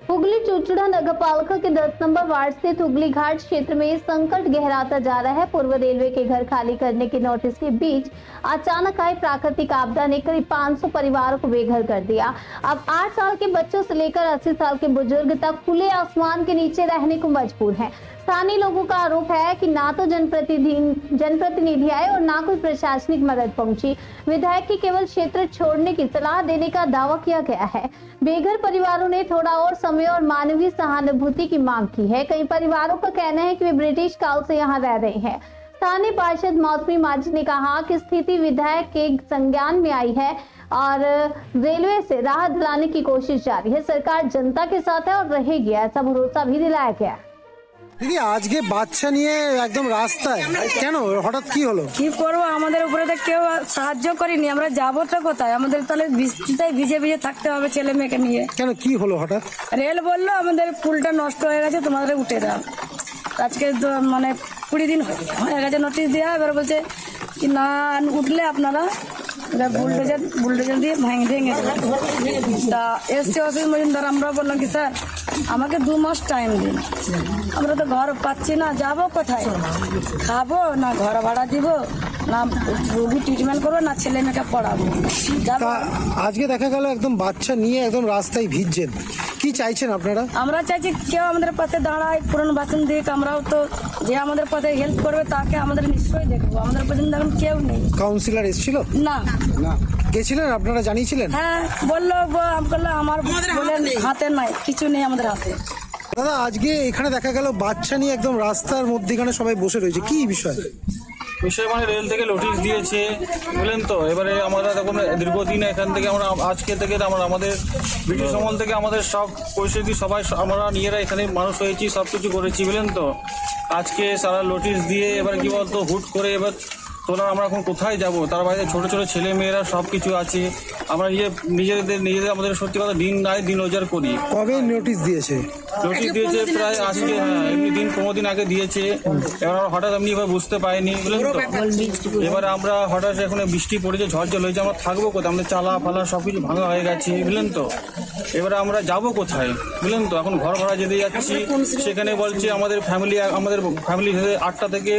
हुगली चुचुड़ा नगर पालिका के 10 number ward स्थित हुगली घाट क्षेत्र में संकट गहराता जा रहा है। पूर्व रेलवे के घर खाली करने के नोटिस के बीच अचानक आई प्राकृतिक आपदा ने करीब 500 परिवारों को बेघर कर दिया। अब 8 साल के बच्चों से लेकर 80 साल के बुजुर्ग तक खुले आसमान के नीचे रहने को मजबूर हैं। स्थानीय लोगों का आरोप है कि ना तो जनप्रतिनिधि आए और ना कोई प्रशासनिक मदद पहुंची। विधायक की केवल क्षेत्र छोड़ने की सलाह देने का दावा किया गया है। बेघर परिवारों ने थोड़ा और समय और मानवीय सहानुभूति की मांग की है। कई परिवारों का कहना है कि वे ब्रिटिश काल से यहाँ रह रहे हैं। स्थानीय पार्षद मौसमी माझी ने कहा कि स्थिति विधायक के संज्ञान में आई है और रेलवे से राहत दिलाने की कोशिश जारी है। सरकार जनता के साथ है और रहेगी, ऐसा भरोसा भी दिलाया गया। দিদি আজকে বাচ্চা নিয়ে একদম রাস্তায় কেন হঠাৎ কি হলো? কি করবো, আমাদের উপরে তো কেউ সাহায্য করেনি। আমরা যাবো তো কোথায়? আমাদের তাহলে বৃষ্টিতে ভিজে ভিজে থাকতে হবে ছেলে মেয়েকে নিয়ে। কেন কি হলো হঠাৎ? রেল বললো আমাদের পুলটা নষ্ট হয়ে গেছে, তোমাদের উঠে দাও। আজকে মানে 20 দিন হয়ে গেছে নোটিশ দেওয়া। এবার বলছে কি না উঠলে আপনারা বুলডোজার দিয়ে ভেঙে তা এসছে অসীম মজুমদার। আমরা বললাম কি স্যার আমাকে 2 মাস টাইম দিন, আমরা তো ঘর পাচ্ছি না, যাবো কোথায়? খাবো না ঘর ভাড়া দিব, না রোগী ট্রিটমেন্ট করবো, না ছেলে মেয়েকে পড়াবো। আজকে দেখা গেল একদম বাচ্চা নিয়ে একদম রাস্তায় ভিজছেন, কি চাইছেন আপনারা? আমরা চাইছি কেউ আমাদের পাশে দাঁড়ায়, পুরনো বাসন দিক। আমরাও তো যে আমাদের পাশে হেল্প করবে তাকে আমাদের নিশ্চয়ই দেখবো। আমাদের পছন্দ এখন কেউ নেই। কাউন্সিলর এসেছিল না? গেছিলেন আপনারা, জানিয়েছিলেন? হ্যাঁ বললো আমার হাতে নাই, কিছু নেই আমাদের হাতে। দাদা আজকে এখানে দেখা গেল বাচ্চা নিয়ে একদম রাস্তার মধ্যেখানে সবাই বসে রয়েছে, কি বিষয়? মানে রেল থেকে নোটিশ দিয়েছে বুঝলেন তো। এবারে আমরা তখন দীর্ঘদিন এখান থেকে আমরা আজকে থেকে আমাদের ব্রিটিশ আমল থেকে আমাদের সব পরিস্থিতি সবাই আমরা নিজেরা এখানে মানুষ হয়েছি, সব কিছু করেছি বুঝলেন তো। আজকে সারা নোটিশ দিয়ে এবার কি বলতো হুট করে এবার তোরা আমরা এখন কোথায় যাব? তার বাইরে ছোট ছোট ছেলে মেয়েরা সব কিছু আছে। আমরা নিজেদের আমাদের সত্যি কথা দিন নাই দিন রোজগার করি। কবে নোটিশ দিয়েছে? নোটিশ দিয়েছে প্রায় আজকে, হ্যাঁ এমনি দিন 15 দিন আগে দিয়েছে। এবার আমরা হঠাৎ এমনি এবার বুঝতে পাইনি বুঝলেন তো। এবার আমরা হঠাৎ এখন বৃষ্টি পড়েছে, ঝড় জল হয়েছে, আমরা থাকবো কোথায়? আমাদের চালা ফালা সবকিছু ভাঙা হয়ে গেছে বুঝলেন তো। এবারে আমরা যাব কোথায় বুঝলেন তো। এখন ঘর ভাড়া যেতে যাচ্ছি, সেখানে বলছে আমাদের ফ্যামিলি 8টা থেকে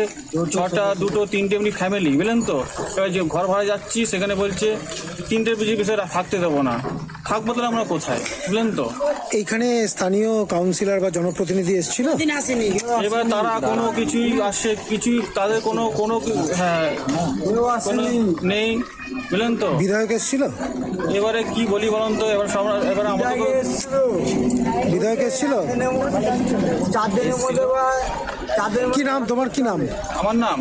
6টা 2টো 3টে এমনি ফ্যামিলি বুঝলেন তো। এবার যে ঘর ভাড়া যাচ্ছি সেখানে বলছে 3টের বেশি থাকতে দেবো না। থাকবো তাহলে আমরা কোথায় বুঝলেন তো। এইখানে স্থানীয় কাউন্সিলর বা জনপ্রতিনিধি এসেছিল? এবার তারা কোনো কিছুই আসে, কিছুই তাদের কোনো হ্যাঁ নেই বুঝলেন তো। বিধায়ক এসেছিল? এবারে কি বলি বলুন তো। এবার আমাদের বিধায়ক এসেছিল? কি নাম তোমার? কি নাম? আমার নাম